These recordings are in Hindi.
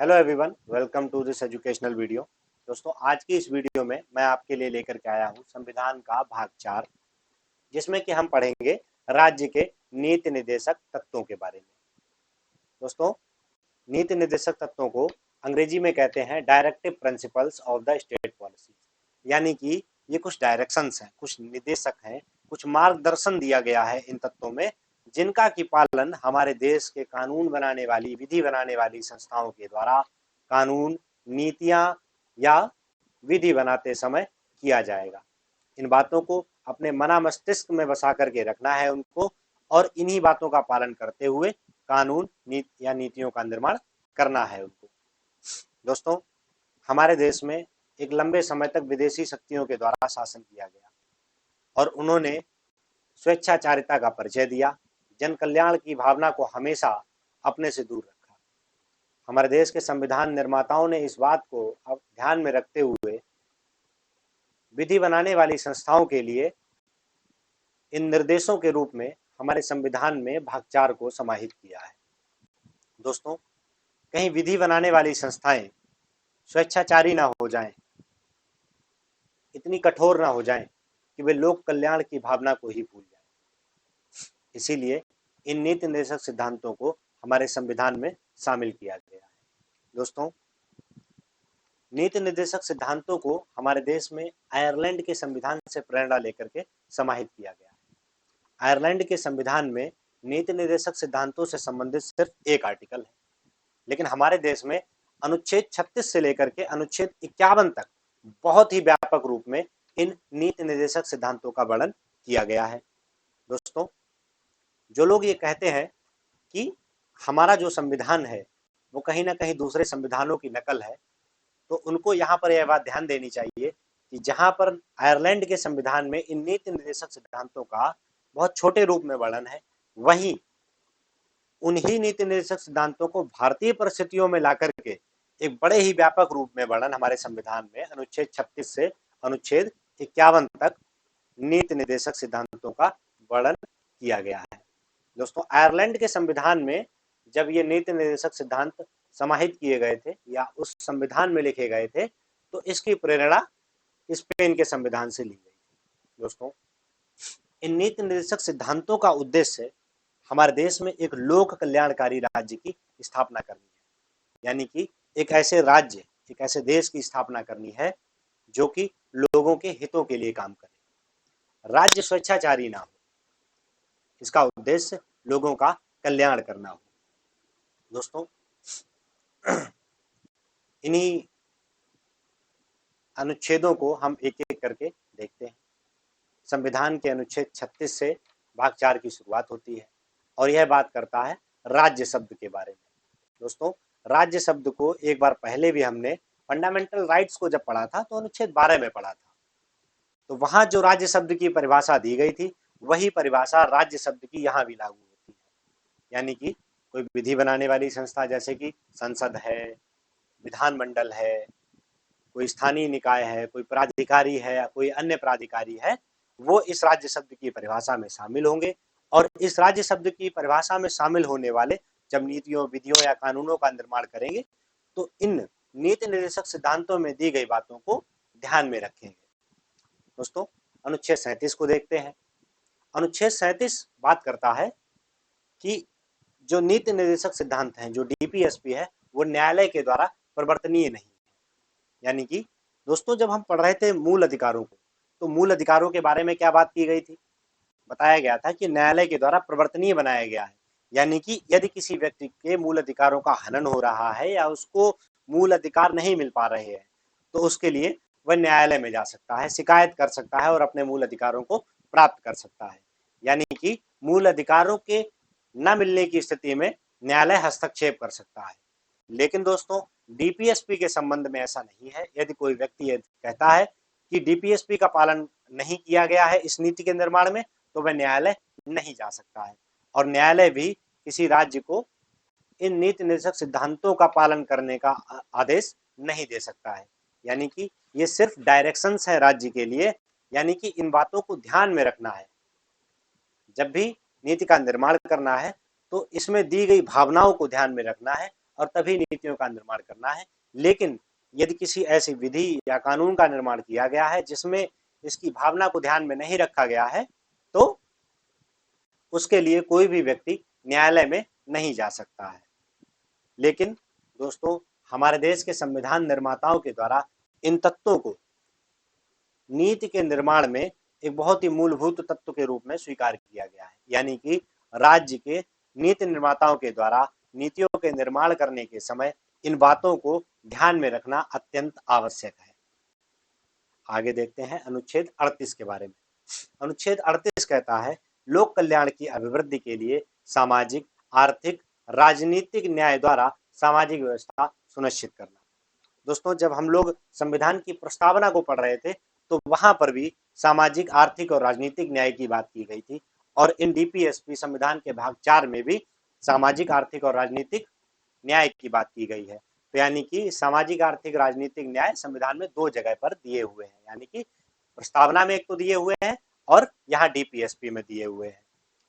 Hello everyone, welcome to this educational video. दोस्तों, आज की इस वीडियो में मैं आपके लिए लेकर के आया हूं संविधान का भाग 4, जिसमें कि हम पढ़ेंगे राज्य के नीति निर्देशक तत्वों के बारे में। दोस्तों, नीति निर्देशक तत्वों को अंग्रेजी में कहते हैं directive principles of the state policy, यानी कि ये कुछ डायरेक्शंस हैं, कुछ निर्देशक हैं, कुछ मार्गदर्शन दिया गया है इन तत्वों में, जिनका की पालन हमारे देश के कानून बनाने वाली, विधि बनाने वाली संस्थाओं के द्वारा कानून, नीतियां या विधि बनाते समय किया जाएगा। इन बातों को अपने मना मस्तिष्क में बसा करके रखना है उनको, और इन्हीं बातों का पालन करते हुए कानून या नीतियों का निर्माण करना है उनको। दोस्तों, हमारे देश में एक लंबे समय तक विदेशी शक्तियों के द्वारा शासन किया गया और उन्होंने स्वेच्छाचारिता का परिचय दिया, जन कल्याण की भावना को हमेशा अपने से दूर रखा। हमारे देश के संविधान निर्माताओं ने इस बात को अब ध्यान में रखते हुए विधि बनाने वाली संस्थाओं के लिए इन निर्देशों के रूप में हमारे संविधान में भाग 4 को समाहित किया है। दोस्तों, कहीं विधि बनाने वाली संस्थाएं स्वेच्छाचारी ना हो जाएं, इतनी कठोर ना हो जाएं कि वे लोक कल्याण की भावना को ही भूल जाएं। इसीलिए इन नीति निर्देशक सिद्धांतों को हमारे संविधान में शामिल किया गया है। दोस्तों, नीति निर्देशक सिद्धांतों को हमारे देश में आयरलैंड के संविधान से प्रेरणा लेकर के समाहित किया गया है। आयरलैंड के संविधान में नीति निर्देशक सिद्धांतों से संबंधित सिर्फ एक आर्टिकल है, लेकिन हमारे देश में अनुच्छेद 36 से लेकर के अनुच्छेद 51 तक बहुत ही व्यापक रूप में इन नीति निर्देशक सिद्धांतों का वर्णन किया गया है। दोस्तों, जो लोग ये कहते हैं कि हमारा जो संविधान है वो कहीं ना कहीं दूसरे संविधानों की नकल है, तो उनको यहाँ पर यह बात ध्यान देनी चाहिए कि जहाँ पर आयरलैंड के संविधान में इन नीति निर्देशक सिद्धांतों का बहुत छोटे रूप में वर्णन है, वहीं उन्हीं नीति निर्देशक सिद्धांतों को भारतीय परिस्थितियों में लाकर के एक बड़े ही व्यापक रूप में वर्णन हमारे संविधान में अनुच्छेद 36 से अनुच्छेद 51 तक नीति निर्देशक सिद्धांतों का वर्णन किया गया है। दोस्तों, आयरलैंड के संविधान में जब ये नीति निर्देशक सिद्धांत समाहित किए गए थे या उस संविधान में लिखे गए थे, तो इसकी प्रेरणा स्पेन के संविधान से ली गई थी। दोस्तों, इन नीति निर्देशक सिद्धांतों का उद्देश्य हमारे देश में एक लोक कल्याणकारी राज्य की स्थापना करनी है, यानी कि एक ऐसे राज्य, एक ऐसे देश की स्थापना करनी है जो कि लोगों के हितों के लिए काम करे, राज्य स्वेच्छाचारी ना हो, इसका उद्देश्य लोगों का कल्याण करना हो। दोस्तों, इन्हीं अनुच्छेदों को हम एक एक करके देखते हैं। संविधान के अनुच्छेद 36 से भाग 4 की शुरुआत होती है और यह बात करता है राज्य शब्द के बारे में। दोस्तों, राज्य शब्द को एक बार पहले भी हमने फंडामेंटल राइट्स को जब पढ़ा था तो अनुच्छेद 12 में पढ़ा था, तो वहां जो राज्य शब्द की परिभाषा दी गई थी वही परिभाषा राज्य शब्द की यहाँ भी लागू होती है, यानी कि कोई विधि बनाने वाली संस्था जैसे कि संसद है, विधानमंडल है, कोई स्थानीय निकाय है, कोई प्राधिकारी है या कोई अन्य प्राधिकारी है, वो इस राज्य शब्द की परिभाषा में शामिल होंगे और इस राज्य शब्द की परिभाषा में शामिल होने वाले जब नीतियों, विधियों या कानूनों का निर्माण करेंगे तो इन नीति निर्देशक सिद्धांतों में दी गई बातों को ध्यान में रखेंगे। दोस्तों, अनुच्छेद 37 को देखते हैं। अनुच्छेद 37 बात करता है कि जो नीति निर्देशक सिद्धांत हैं, जो डीपीएसपी है, वो न्यायालय के द्वारा परिवर्तनीय नहीं है। यानी कि दोस्तों, जब हम पढ़ रहे थे मूल अधिकारों को, तो मूल अधिकारों के बारे में क्या बात की गई थी? बताया गया था कि न्यायालय के द्वारा परिवर्तनीय बनाया गया है, यानी कि यदि किसी व्यक्ति के मूल अधिकारों का हनन हो रहा है या उसको मूल अधिकार नहीं मिल पा रहे हैं, तो उसके लिए वह न्यायालय में जा सकता है, शिकायत कर सकता है और अपने मूल अधिकारों को प्राप्त कर सकता है। यानी कि मूल अधिकारों के न मिलने की स्थिति में न्यायालय हस्तक्षेप कर सकता है। लेकिन दोस्तों, डीपीएसपी के संबंध में ऐसा नहीं है। यदि कोई व्यक्ति कहता है कि डीपीएसपी का पालन नहीं किया गया है इस नीति के निर्माण में, तो वह न्यायालय नहीं जा सकता है और न्यायालय भी किसी राज्य को इन नीति निर्देशक सिद्धांतों का पालन करने का आदेश नहीं दे सकता है। यानी कि ये सिर्फ डायरेक्शंस है राज्य के लिए, यानी कि इन बातों को ध्यान में रखना है। जब भी नीति का निर्माण करना है तो इसमें दी गई भावनाओं को ध्यान में रखना है और तभी नीतियों का निर्माण करना है। लेकिन यदि किसी ऐसी विधि या कानून का निर्माण किया गया है जिसमें इसकी भावना को ध्यान में नहीं रखा गया है, तो उसके लिए कोई भी व्यक्ति न्यायालय में नहीं जा सकता है। लेकिन दोस्तों, हमारे देश के संविधान निर्माताओं के द्वारा इन तत्वों को नीति के निर्माण में एक बहुत ही मूलभूत तत्व के रूप में स्वीकार किया गया है। यानी कि राज्य के नीति निर्माताओं के द्वारा नीतियों के निर्माण करने के समय इन बातों को ध्यान में रखना अत्यंत आवश्यक है। आगे देखते हैं अनुच्छेद 38 के बारे में। अनुच्छेद 38 कहता है, लोक कल्याण की अभिवृद्धि के लिए सामाजिक, आर्थिक, राजनीतिक न्याय द्वारा सामाजिक व्यवस्था सुनिश्चित करना। दोस्तों, जब हम लोग संविधान की प्रस्तावना को पढ़ रहे थे तो वहां पर भी सामाजिक, आर्थिक और राजनीतिक न्याय की बात की गई थी, और इन डीपीएसपी संविधान के भाग 4 में भी सामाजिक, आर्थिक और राजनीतिक न्याय की बात की गई है। तो यानी कि सामाजिक, आर्थिक, राजनीतिक न्याय संविधान में 2 जगह पर दिए हुए हैं। यानी कि प्रस्तावना में एक तो दिए हुए हैं और यहाँ डीपीएसपी में दिए हुए हैं।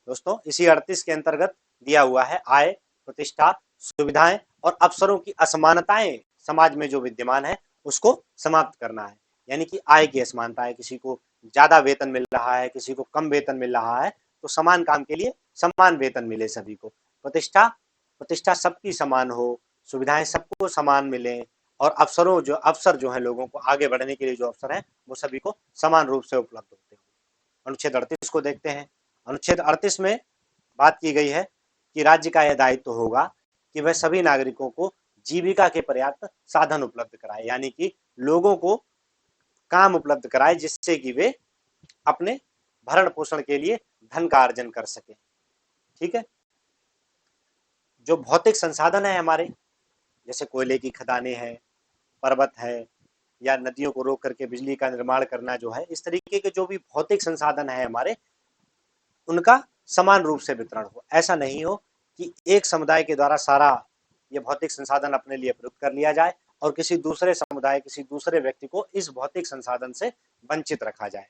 दोस्तों, इसी 38 के अंतर्गत दिया हुआ है, आय, प्रतिष्ठा, सुविधाएं और अवसरों की असमानताएं समाज में जो विद्यमान है उसको समाप्त करना है। यानी कि आय की असमानता है, किसी को ज्यादा वेतन मिल रहा है, किसी को कम वेतन मिल रहा है, तो समान काम के लिए समान वेतन मिले सभी को। प्रतिष्ठा, प्रतिष्ठा सबकी समान हो, सुविधाएं सबको समान मिले, और अवसर जो है लोगों को आगे बढ़ने के लिए जो अवसर है वो सभी को समान रूप से उपलब्ध होते हैं। अनुच्छेद 38 को देखते हैं। अनुच्छेद 38 में बात की गई है कि राज्य का यह दायित्व होगा कि वह सभी नागरिकों को जीविका के पर्याप्त साधन उपलब्ध कराए। यानी कि लोगों को काम उपलब्ध कराए जिससे कि वे अपने भरण पोषण के लिए धन का अर्जन कर सके। ठीक है। जो भौतिक संसाधन है हमारे, जैसे कोयले की खदानें हैं, पर्वत है, या नदियों को रोक करके बिजली का निर्माण करना, जो है इस तरीके के जो भी भौतिक संसाधन है हमारे, उनका समान रूप से वितरण हो। ऐसा नहीं हो कि एक समुदाय के द्वारा सारा ये भौतिक संसाधन अपने लिए प्रयुक्त कर लिया जाए और किसी दूसरे समुदाय, किसी दूसरे व्यक्ति को इस भौतिक संसाधन से वंचित रखा जाए।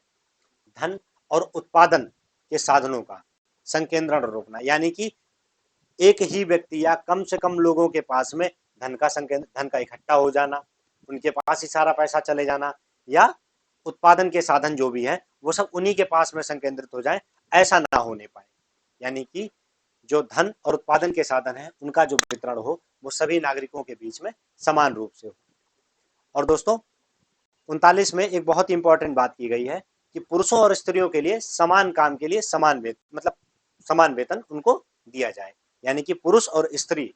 धन और उत्पादन के साधनों का संकेंद्रण रोकना, यानी कि एक ही व्यक्ति या कम से कम लोगों के पास में धन का इकट्ठा हो जाना, उनके पास ही सारा पैसा चले जाना, या उत्पादन के साधन जो भी है वो सब उन्हीं के पास में संकेंद्रित हो जाए, ऐसा ना होने पाए। यानी कि जो धन और उत्पादन के साधन है उनका जो वितरण हो वो सभी नागरिकों के बीच में समान रूप से हो। और दोस्तों, 39 में एक बहुत ही इंपॉर्टेंट बात की गई है कि पुरुषों और स्त्रियों के लिए समान काम के लिए समान वेतन, मतलब समान वेतन उनको दिया जाए। यानी कि पुरुष और स्त्री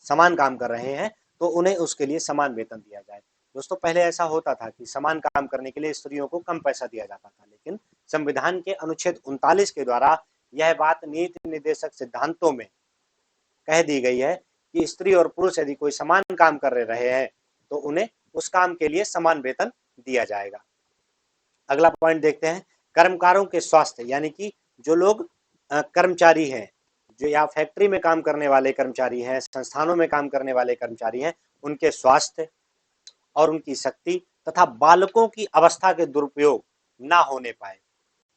समान काम कर रहे हैं तो उन्हें उसके लिए समान वेतन दिया जाए। दोस्तों, पहले ऐसा होता था कि समान काम करने के लिए स्त्रियों को कम पैसा दिया जाता था, लेकिन संविधान के अनुच्छेद 39 के द्वारा यह बात नीति निर्देशक सिद्धांतों में कह दी गई है कि स्त्री और पुरुष यदि कोई समान काम कर रहे हैं तो उन्हें उस काम के लिए समान वेतन दिया जाएगा। अगला पॉइंट देखते हैं, कर्मकारों के स्वास्थ्य, यानी कि जो लोग कर्मचारी हैं, जो या फैक्ट्री में काम करने वाले कर्मचारी हैं, संस्थानों में काम करने वाले कर्मचारी हैं, उनके स्वास्थ्य और उनकी शक्ति तथा बालकों की अवस्था के दुरुपयोग ना होने पाए।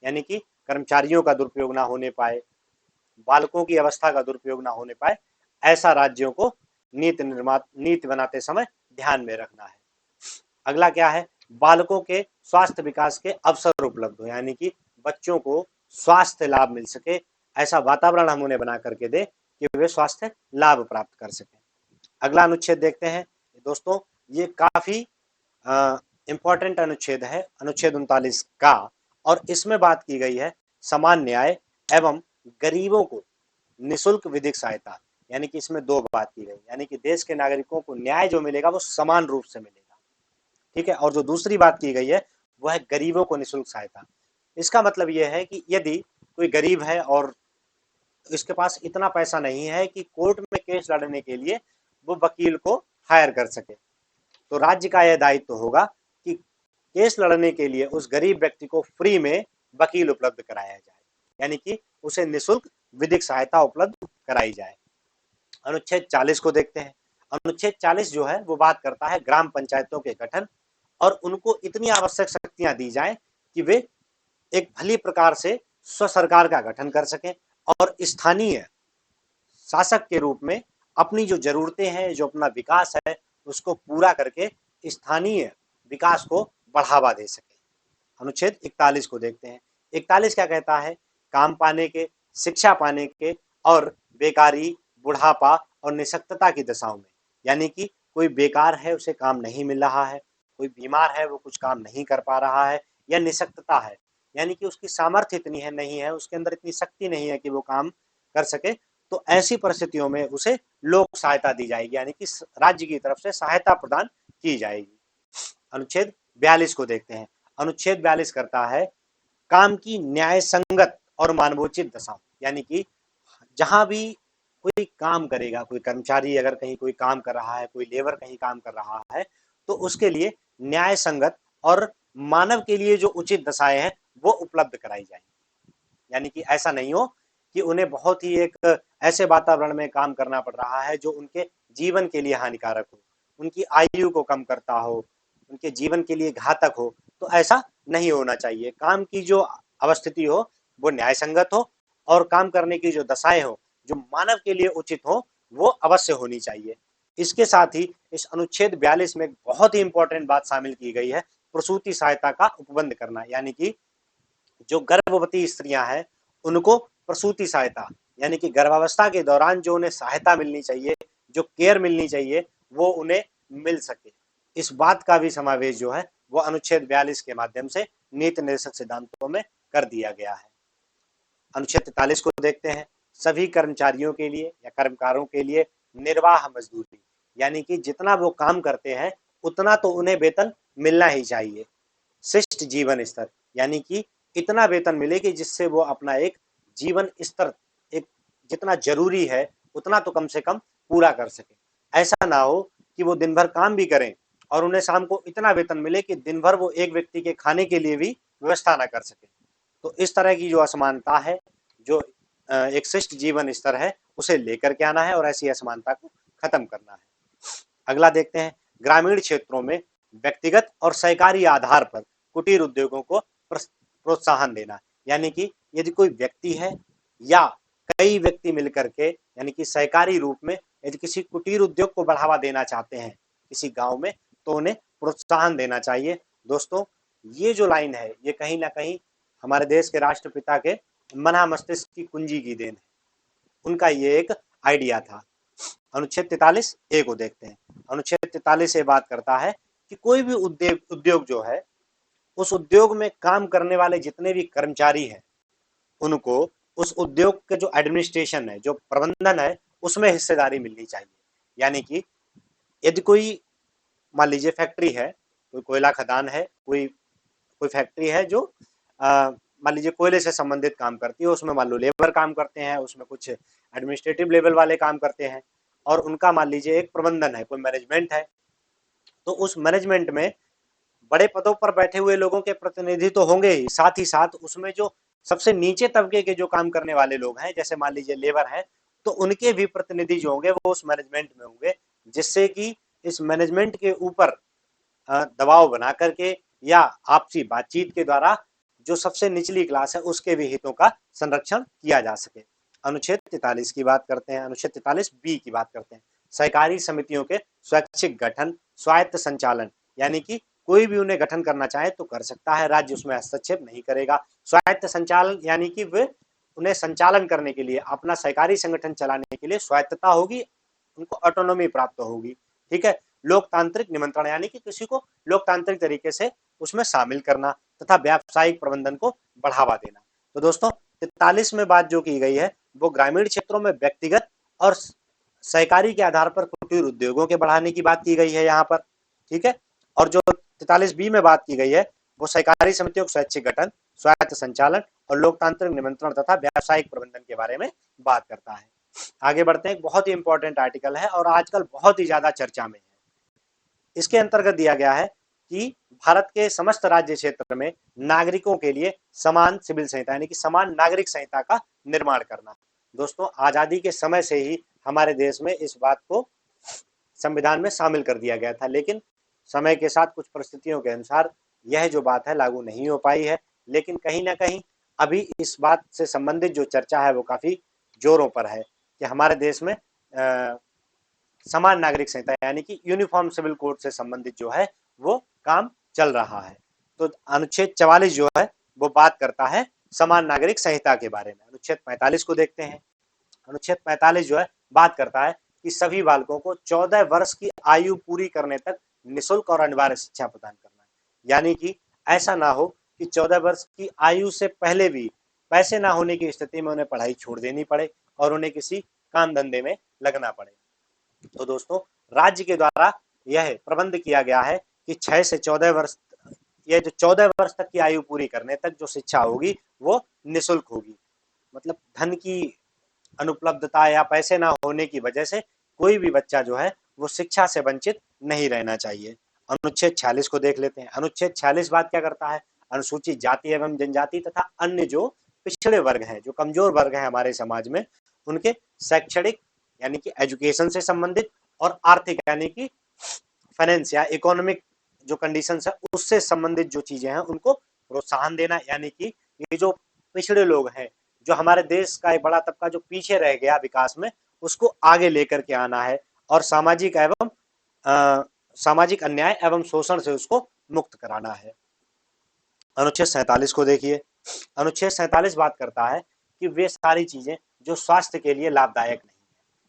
यानी कि कर्मचारियों का दुरुपयोग ना होने पाए, बालकों की अवस्था का दुरुपयोग ना होने पाए, ऐसा राज्यों को नीति बनाते समय ध्यान में रखना है। अगला क्या है, बालकों के स्वास्थ्य विकास के अवसर उपलब्ध हो, यानी कि बच्चों को स्वास्थ्य लाभ मिल सके, ऐसा वातावरण हम उन्हें बना करके दे कि वे स्वास्थ्य लाभ प्राप्त कर सकें। अगला अनुच्छेद देखते हैं। दोस्तों, ये काफी इंपॉर्टेंट अनुच्छेद है, अनुच्छेद 39 का, और इसमें बात की गई है समान न्याय एवं गरीबों को निःशुल्क विधिक सहायता। यानी कि इसमें 2 बात की गई, यानी कि देश के नागरिकों को न्याय जो मिलेगा वो समान रूप से मिलेगा। ठीक है। और जो दूसरी बात की गई है वो है गरीबों को निःशुल्क सहायता। इसका मतलब यह है कि यदि कोई गरीब है और इसके पास इतना पैसा नहीं है कि कोर्ट में केस लड़ने के लिए वो वकील को हायर कर सके, तो राज्य का यह दायित्व होगा कि केस लड़ने के लिए उस गरीब व्यक्ति को फ्री में वकील उपलब्ध कराया जाए, यानी कि उसे निःशुल्क विधिक सहायता उपलब्ध कराई जाए। अनुच्छेद 40 को देखते हैं। अनुच्छेद 40 जो है वो बात करता है ग्राम पंचायतों के गठन, और उनको इतनी आवश्यक शक्तियां दी जाए कि वे एक भली प्रकार से स्व सरकार का गठन कर सकें और स्थानीय शासक के रूप में अपनी जो जरूरतें हैं, जो अपना विकास है, उसको पूरा करके स्थानीय विकास को बढ़ावा दे सके। अनुच्छेद 41 को देखते हैं। 41 क्या कहता है? काम पाने के, शिक्षा पाने के और बेकारी, बुढ़ापा और निशक्तता की दशाओं में, यानी कि कोई बेकार है, उसे काम नहीं मिल रहा है, कोई बीमार है, वो कुछ काम नहीं कर पा रहा है, या निशक्तता है, यानी कि उसकी सामर्थ्य इतनी है नहीं है, उसके अंदर इतनी शक्ति नहीं है कि वो काम कर सके, तो ऐसी परिस्थितियों में उसे लोक सहायता दी जाएगी, यानी कि राज्य की तरफ से सहायता प्रदान की जाएगी। अनुच्छेद 42 को देखते हैं। अनुच्छेद 42 करता है काम की न्याय संगत और मानवोचित दशा, यानी कि जहां भी कोई काम करेगा, कोई कर्मचारी अगर कहीं कोई काम कर रहा है, कोई लेबर कहीं काम कर रहा है, तो उसके लिए न्याय संगत और मानव के लिए जो उचित दशाएं हैं वो उपलब्ध कराई जाएंगी। यानी कि ऐसा नहीं हो कि उन्हें बहुत ही एक ऐसे वातावरण में काम करना पड़ रहा है जो उनके जीवन के लिए हानिकारक हो, उनकी आयु को कम करता हो, उनके जीवन के लिए घातक हो, तो ऐसा नहीं होना चाहिए। काम की जो अवस्थिति हो वो न्याय संगत हो और काम करने की जो दशाएं हो जो मानव के लिए उचित हो वो अवश्य होनी चाहिए। इसके साथ ही इस अनुच्छेद 42 में बहुत ही इंपॉर्टेंट बात शामिल की गई है, प्रसूति सहायता का उपबंध करना, यानी कि जो गर्भवती स्त्रियां हैं उनको प्रसूति सहायता, यानी कि गर्भावस्था के दौरान जो उन्हें सहायता मिलनी चाहिए, जो केयर मिलनी चाहिए, वो उन्हें मिल सके, इस बात का भी समावेश जो है वो अनुच्छेद 42 के माध्यम से नीति निर्देशक सिद्धांतों में कर दिया गया है। अनुच्छेद 43 को देखते हैं। सभी कर्मचारियों के लिए या कर्मकारों के लिए निर्वाह मजदूरी, यानी कि जितना वो काम करते हैं उतना तो उन्हें वेतन मिलना ही चाहिए। शिष्ट जीवन स्तर, यानी कि इतना वेतन मिले कि जिससे वो अपना एक जीवन स्तर, एक जितना जरूरी है उतना तो कम से कम पूरा कर सके। ऐसा ना हो कि वो दिन भर काम भी करें और उन्हें शाम को इतना वेतन मिले कि दिन भर वो एक व्यक्ति के खाने के लिए भी व्यवस्था ना कर सके। तो इस तरह की जो असमानता है, जो एक शिष्ट जीवन स्तर है, उसे लेकर के आना है और ऐसी असमानता को खत्म करना है। अगला देखते हैं, ग्रामीण क्षेत्रों में व्यक्तिगत और सहकारी आधार पर कुटीर उद्योगों को प्रोत्साहन देना, यानी कि यदि कोई व्यक्ति है या कई व्यक्ति मिलकर के, यानी कि सहकारी रूप में यदि किसी कुटीर उद्योग को बढ़ावा देना चाहते हैं किसी गांव में, तो उन्हें प्रोत्साहन देना चाहिए। दोस्तों, ये जो लाइन है ये कहीं ना कहीं हमारे देश के राष्ट्रपिता के मना मस्तिष्क की कुंजी की देन है, उनका ये एक आइडिया था। अनुच्छेद 43 ए को देखते हैं। अनुच्छेद 43 ए बात करता है कि कोई भी उद्योग जो है, उस उद्योग में काम करने वाले जितने भी कर्मचारी हैं उनको उस उद्योग के जो एडमिनिस्ट्रेशन है, जो प्रबंधन है, उसमें हिस्सेदारी मिलनी चाहिए। यानी कि यदि कोई मान लीजिए फैक्ट्री है, कोई कोयला खदान है, कोई कोई फैक्ट्री है जो मान लीजिए कोयले से संबंधित काम करती है, उसमें मान लो लेबर काम करते हैं, उसमें कुछ एडमिनिस्ट्रेटिव लेवल वाले काम करते हैं और उनका मान लीजिए एक प्रबंधन है, कोई मैनेजमेंट है, तो उस मैनेजमेंट में बड़े पदों पर बैठे हुए लोगों के प्रतिनिधि तो होंगे ही, साथ ही साथ उसमें जो सबसे नीचे तबके के जो काम करने वाले लोग हैं, जैसे मान लीजिए लेबर है, तो उनके भी प्रतिनिधि जो होंगे वो उस मैनेजमेंट में होंगे, जिससे कि इस मैनेजमेंट के ऊपर दबाव बना करके या आपसी बातचीत के द्वारा जो सबसे निचली क्लास है उसके भी हितों का संरक्षण किया जा सके। अनुच्छेद 43 की बात करते हैं। अनुच्छेद 43 बी की बात करते हैं। सहकारी समितियों के स्वैच्छिक गठन, स्वायत्त संचालन, यानी कि कोई भी उन्हें गठन करना चाहे तो कर सकता है, राज्य उसमें हस्तक्षेप नहीं करेगा। स्वायत्त संचालन, यानी कि वे उन्हें संचालन करने के लिए, अपना सहकारी संगठन चलाने के लिए स्वायत्तता होगी, उनको ऑटोनॉमी प्राप्त होगी। ठीक है। लोकतांत्रिक निमंत्रण, यानी कि किसी को लोकतांत्रिक तरीके से उसमें शामिल करना तथा व्यावसायिक प्रबंधन को बढ़ावा देना। तो दोस्तों, 43 में बात जो की गई है वो ग्रामीण क्षेत्रों में व्यक्तिगत और सहकारी के आधार पर कुटीर उद्योगों के बढ़ाने की बात की गई है यहाँ पर। ठीक है। और जो 43 बी में बात की गई है वो सहकारी समितियों का स्वैच्छिक गठन, स्वायत्त संचालन और लोकतांत्रिक निमंत्रण तथा व्यावसायिक प्रबंधन के बारे में बात करता है। आगे बढ़ते हैं। बहुत ही इंपॉर्टेंट आर्टिकल है और आजकल बहुत ही ज्यादा चर्चा में है। इसके अंतर्गत दिया गया है कि भारत के समस्त राज्य क्षेत्र में नागरिकों के लिए समान सिविल संहिता, यानी कि समान नागरिक संहिता का निर्माण करना। दोस्तों, आजादी के समय से ही हमारे देश में इस बात को संविधान में शामिल कर दिया गया था, लेकिन समय के साथ कुछ परिस्थितियों के अनुसार यह जो बात है लागू नहीं हो पाई है। लेकिन कहीं ना कहीं अभी इस बात से संबंधित जो चर्चा है वो काफी जोरों पर है कि हमारे देश में समान नागरिक संहिता यानी कि यूनिफॉर्म सिविल कोड से संबंधित जो है वो काम चल रहा है। तो अनुच्छेद 44 जो है वो बात करता है समान नागरिक संहिता के बारे में। अनुच्छेद 45 को देखते हैं। अनुच्छेद 45 जो है बात करता है कि सभी बालकों को 14 वर्ष की आयु पूरी करने तक निःशुल्क और अनिवार्य शिक्षा प्रदान करना है। यानी कि ऐसा ना हो कि 14 वर्ष की आयु से पहले भी पैसे ना होने की स्थिति में उन्हें पढ़ाई छोड़ देनी पड़े और उन्हें किसी काम धंधे में लगना पड़े। तो दोस्तों राज्य के द्वारा यह प्रबंध किया गया है कि 6 से 14 वर्ष, ये जो 14 वर्ष तक की आयु पूरी करने तक जो शिक्षा होगी वो निःशुल्क होगी। मतलब धन की अनुपलब्धता या पैसे ना होने की वजह से कोई भी बच्चा जो है वो शिक्षा से वंचित नहीं रहना चाहिए। अनुच्छेद 46 को देख लेते हैं। अनुच्छेद 46 बात क्या करता है? अनुसूचित जाति एवं जनजाति तथा अन्य जो पिछड़े वर्ग हैं, जो कमजोर वर्ग हैं हमारे समाज में, उनके शैक्षणिक यानी कि एजुकेशन से संबंधित और आर्थिक यानी कि फाइनेंस या इकोनॉमिक जो कंडीशन है उससे संबंधित जो चीजें हैं उनको प्रोत्साहन देना। यानी कि ये जो पिछड़े लोग हैं, जो हमारे देश का एक बड़ा तबका जो पीछे रह गया विकास में, उसको आगे लेकर के आना है और सामाजिक अन्याय एवं शोषण से उसको मुक्त कराना है। अनुच्छेद 47 को देखिए। अनुच्छेद 47 बात करता है कि वे सारी चीजें जो स्वास्थ्य के लिए लाभदायक नहीं है,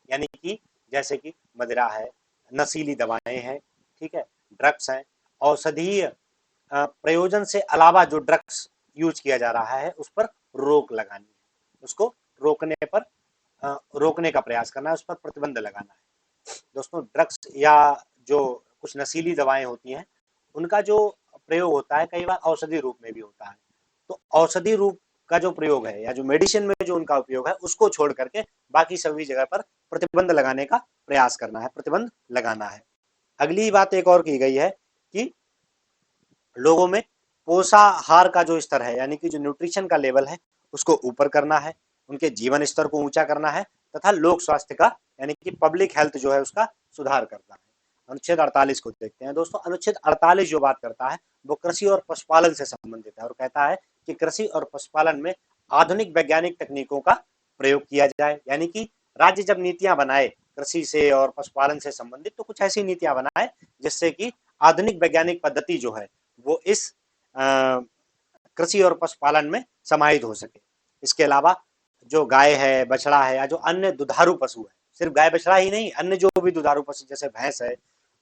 यानी कि जैसे कि मदिरा है, नशीली दवाएं हैं, ठीक है, ड्रग्स हैं, औषधीय प्रयोजन से अलावा जो ड्रग्स यूज किया जा रहा है उस पर रोक लगानी है, उसको रोकने का प्रयास करना है, उस पर प्रतिबंध लगाना है। दोस्तों ड्रग्स या जो कुछ नशीली दवाएं होती हैं उनका जो प्रयोग होता है कई बार औषधि रूप में भी होता है। तो औषधि रूप का जो प्रयोग है या जो मेडिसिन में जो उनका उपयोग है उसको छोड़ करके बाकी सभी जगह पर प्रतिबंध लगाने का प्रयास करना है, प्रतिबंध लगाना है। अगली बात एक और की गई है कि लोगों में पोषाहार का जो स्तर है यानी कि जो न्यूट्रिशन का लेवल है उसको ऊपर करना है, उनके जीवन स्तर को ऊंचा करना है तथा लोक स्वास्थ्य का यानी कि पब्लिक हेल्थ जो है उसका सुधार करना है। अनुच्छेद 48 को देखते हैं दोस्तों। अनुच्छेद 48 जो बात करता है वो कृषि और पशुपालन से संबंधित है और कहता है कि कृषि और पशुपालन में आधुनिक वैज्ञानिक तकनीकों का प्रयोग किया जाए। यानी कि राज्य जब नीतियां बनाए कृषि से और पशुपालन से संबंधित तो कुछ ऐसी नीतियां बनाए जिससे कि आधुनिक वैज्ञानिक पद्धति जो है वो इस कृषि और पशुपालन में समाहित हो सके। इसके अलावा जो गाय है, बछड़ा है या जो अन्य दुधारू पशु है, सिर्फ गाय बछड़ा ही नहीं, अन्य जो भी दुधारू पशु जैसे भैंस है,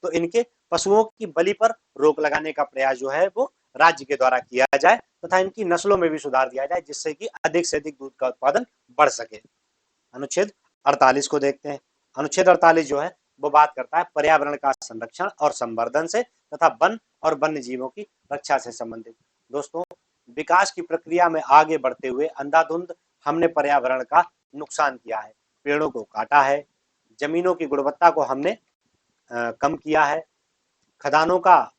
तो इनके पशुओं की बलि पर रोक लगाने का प्रयास जो है वो राज्य के द्वारा किया जाए तथा इनकी नस्लों में भी सुधार दिया जाए जिससे कि अधिक से अधिक दूध का उत्पादन बढ़ सके। अनुच्छेद 48 को देखते हैं। अनुच्छेद 48 जो है वो बात करता है पर्यावरण का संरक्षण और संवर्धन से तथा वन और वन्य जीवों की रक्षा से संबंधित। दोस्तों विकास की प्रक्रिया में आगे बढ़ते हुए अंधाधुंध हमने पर्यावरण का नुकसान किया है, पेड़ों को काटा है, जमीनों की गुणवत्ता को हमने कम किया है, खदानों का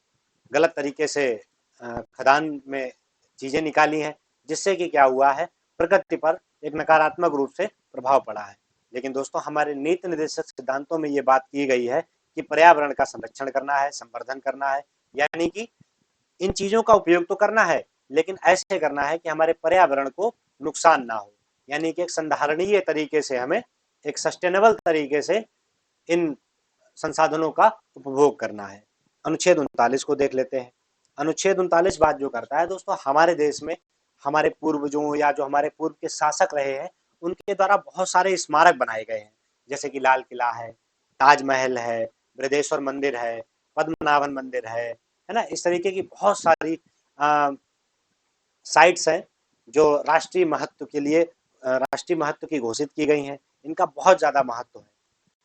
गलत तरीके से खदान में चीजें निकाली हैं जिससे कि क्या हुआ है प्रकृति पर एक नकारात्मक रूप से प्रभाव पड़ा है। लेकिन दोस्तों हमारे नीति निर्देशक सिद्धांतों में ये बात की गई है कि पर्यावरण का संरक्षण करना है, संवर्धन करना है, यानी कि इन चीजों का उपयोग तो करना है लेकिन ऐसे करना है कि हमारे पर्यावरण को नुकसान ना हो, यानी कि एक संधारणीय तरीके से हमें एक सस्टेनेबल तरीके से इन संसाधनों का उपभोग करना है। अनुच्छेद 39 को देख लेते हैं। अनुच्छेद 39 बात जो करता है दोस्तों हमारे देश में हमारे पूर्वजों या जो हमारे पूर्व के शासक रहे हैं उनके द्वारा बहुत सारे स्मारक बनाए गए हैं, जैसे कि लाल किला है, ताजमहल है, बृहदेश्वर मंदिर है, पद्मनाभन मंदिर है ना। इस तरीके की बहुत सारी साइट्स हैं जो राष्ट्रीय महत्व के लिए राष्ट्रीय महत्व की घोषित की गई हैं। इनका बहुत ज्यादा महत्व है,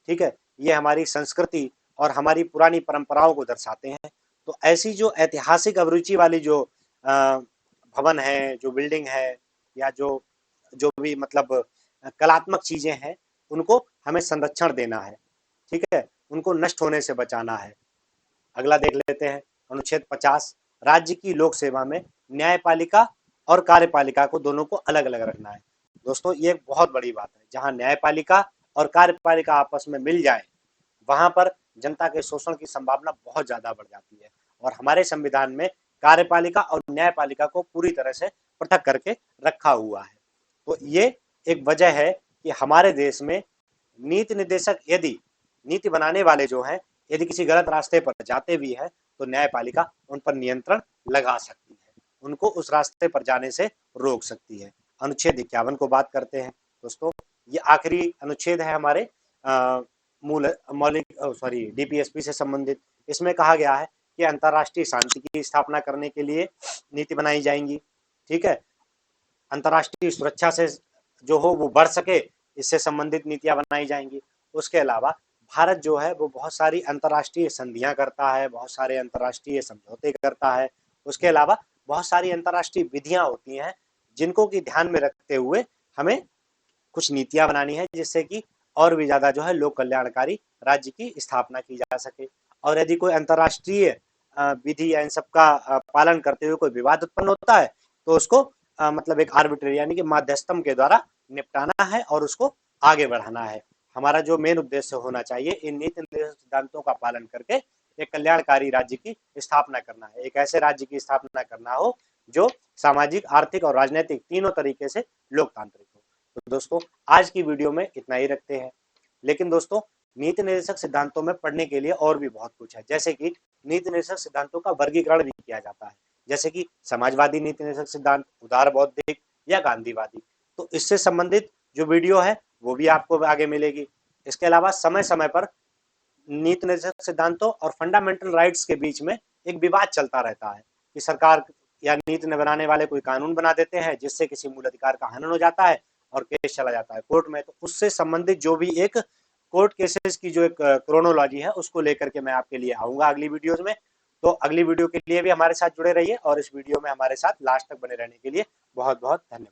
ठीक है। ये हमारी संस्कृति और हमारी पुरानी परंपराओं को दर्शाते हैं। तो ऐसी जो ऐतिहासिक अभिरुचि वाली जो भवन है, जो बिल्डिंग है या जो जो भी मतलब कलात्मक चीजें हैं उनको हमें संरक्षण देना है, ठीक है, उनको नष्ट होने से बचाना है। अगला देख लेते हैं अनुच्छेद 50। राज्य की लोक सेवा में न्यायपालिका और कार्यपालिका को दोनों को अलग अलग रखना है। दोस्तों ये एक बहुत बड़ी बात है, जहां न्यायपालिका और कार्यपालिका आपस में मिल जाए वहां पर जनता के शोषण की संभावना बहुत ज्यादा बढ़ जाती है और हमारे संविधान में कार्यपालिका और न्यायपालिका को पूरी तरह से पृथक करके रखा हुआ है। तो ये एक वजह है कि हमारे देश में नीति निर्देशक यदि नीति बनाने वाले जो हैं यदि किसी गलत रास्ते पर जाते भी हैं तो न्यायपालिका उन पर नियंत्रण लगा सकती है, उनको उस रास्ते पर जाने से रोक सकती है। अनुच्छेद 51 को बात करते हैं दोस्तों, ये आखिरी अनुच्छेद है हमारे मूल मौलिक डीपीएसपी से संबंधित। इसमें कहा गया है कि अंतर्राष्ट्रीय शांति की स्थापना करने के लिए नीति बनाई जाएंगी, ठीक है। अंतर्राष्ट्रीय सुरक्षा से जो हो वो बढ़ सके, इससे संबंधित नीतियां बनाई जाएंगी। उसके अलावा भारत जो है वो बहुत सारी अंतर्राष्ट्रीय संधियां करता है, बहुत सारे अंतर्राष्ट्रीय समझौते करता है। उसके अलावा बहुत सारी अंतर्राष्ट्रीय विधियां होती हैं जिनको की ध्यान में रखते हुए हमें कुछ नीतियां बनानी है, जिससे कि और भी ज्यादा जो है लोक कल्याणकारी राज्य की स्थापना की जा सके। और यदि कोई अंतर्राष्ट्रीय विधि या इन सब का पालन करते हुए कोई विवाद उत्पन्न होता है तो उसको मतलब एक आर्बिट्रेरी यानी कि मध्यस्थम के द्वारा निपटाना है और उसको आगे बढ़ाना है। हमारा जो मेन उद्देश्य होना चाहिए इन नीति निर्देशक सिद्धांतों का पालन करके एक कल्याणकारी राज्य की स्थापना करना है, एक ऐसे राज्य की स्थापना करना हो जो सामाजिक, आर्थिक और राजनीतिक तीनों तरीके से लोकतांत्रिक हो। तो दोस्तों आज की वीडियो में इतना ही रखते हैं। लेकिन दोस्तों नीति निर्देशक सिद्धांतों में पढ़ने के लिए और भी बहुत कुछ है, जैसे कि नीति निर्देशक सिद्धांतों का वर्गीकरण भी किया जाता है, जैसे कि समाजवादी नीति निर्देशक सिद्धांत, उदार बौद्धिक या गांधीवादी। तो इससे संबंधित जो वीडियो है वो भी आपको आगे मिलेगी। इसके अलावा समय समय पर नीति निर्देशक सिद्धांतों और फंडामेंटल राइट्स के बीच में एक विवाद चलता रहता है कि सरकार या नीति बनाने वाले कोई कानून बना देते हैं जिससे किसी मूल अधिकार का हनन हो जाता है और केस चला जाता है कोर्ट में। तो उससे संबंधित जो भी एक कोर्ट केसेस की जो एक क्रोनोलॉजी है उसको लेकर के मैं आपके लिए आऊंगा अगली वीडियोज में। तो अगली वीडियो के लिए भी हमारे साथ जुड़े रहिए और इस वीडियो में हमारे साथ लास्ट तक बने रहने के लिए बहुत बहुत धन्यवाद।